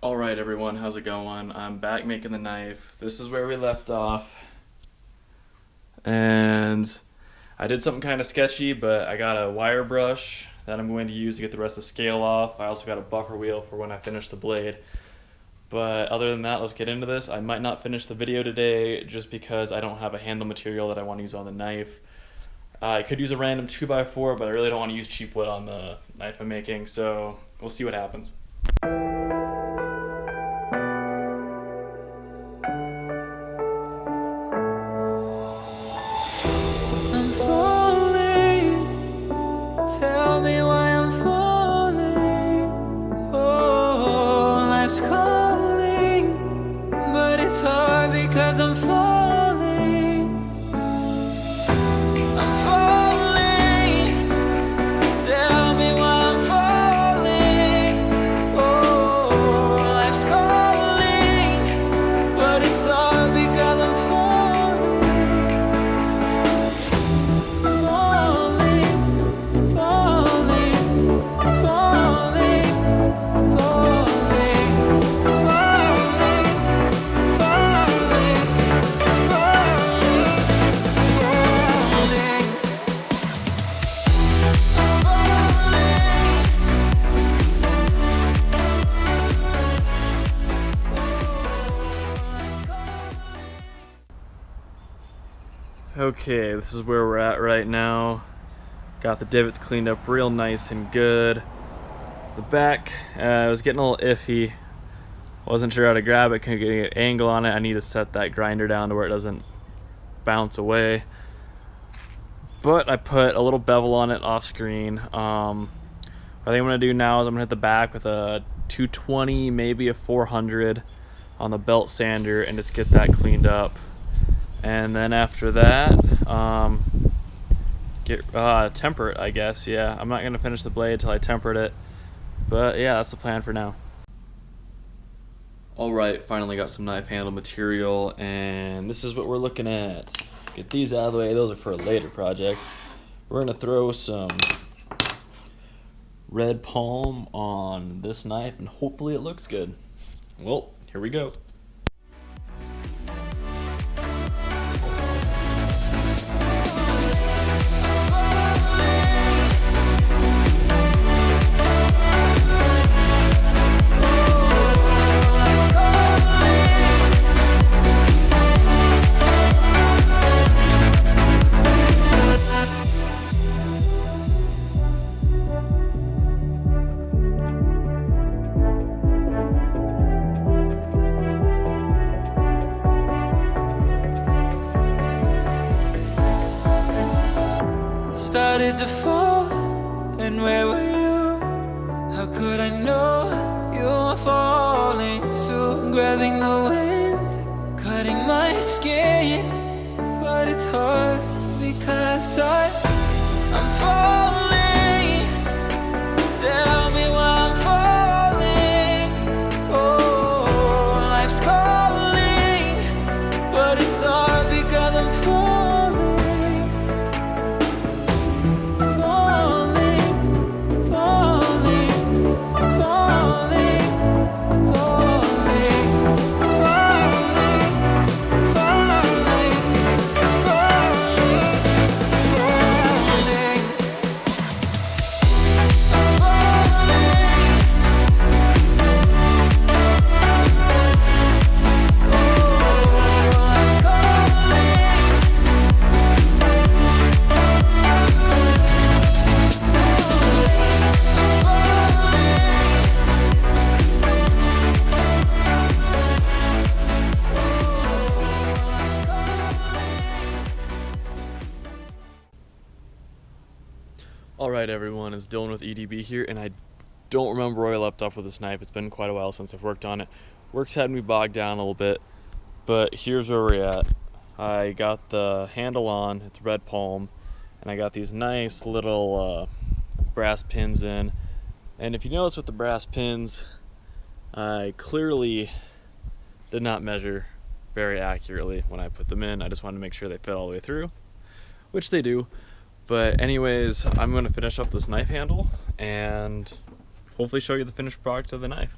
Alright everyone, how's it going? I'm back making the knife. This is where we left off. And I did something kind of sketchy, but I got a wire brush that I'm going to use to get the rest of the scale off. I also got a buffer wheel for when I finish the blade. But other than that, let's get into this. I might not finish the video today just because I don't have a handle material that I want to use on the knife. I could use a random 2x4, but I really don't want to use cheap wood on the knife I'm making, so we'll see what happens. Tell me why I'm falling. Oh, life's calling, but it's hard because I'm falling. I'm falling. Tell me why I'm falling. Oh, life's calling, but it's hard because I'm falling. Okay, this is where we're at right now. Got the divots cleaned up real nice and good. The back, was getting a little iffy. Wasn't sure how to grab it, couldn't get an angle on it. I need to set that grinder down to where it doesn't bounce away. But I put a little bevel on it off screen. What I think I'm gonna do now is I'm gonna hit the back with a 220, maybe a 400 on the belt sander and just get that cleaned up. And then after that, temper it, I guess. Yeah, I'm not gonna finish the blade till I tempered it, but yeah, that's the plan for now. Alright, finally got some knife handle material, and this is what we're looking at. Get these out of the way, those are for a later project. We're gonna throw some red palm on this knife, and hopefully it looks good. Well, here we go. Started to fall, and where were you? How could I know you were falling too? Grabbing the wind, cutting my skin, but it's hard because I'm falling. Tell me why I'm falling. Oh, life's calling, but it's hard because I'm falling. Alright everyone, it's Dylan with EDB here, and I don't remember where I left off with this knife. It's been quite a while since I've worked on it. Work's had me bogged down a little bit, but here's where we're at. I got the handle on, it's red palm, and I got these nice little brass pins in. And if you notice with the brass pins, I clearly did not measure very accurately when I put them in. I just wanted to make sure they fit all the way through, which they do. But anyways, I'm going to finish up this knife handle and hopefully show you the finished product of the knife.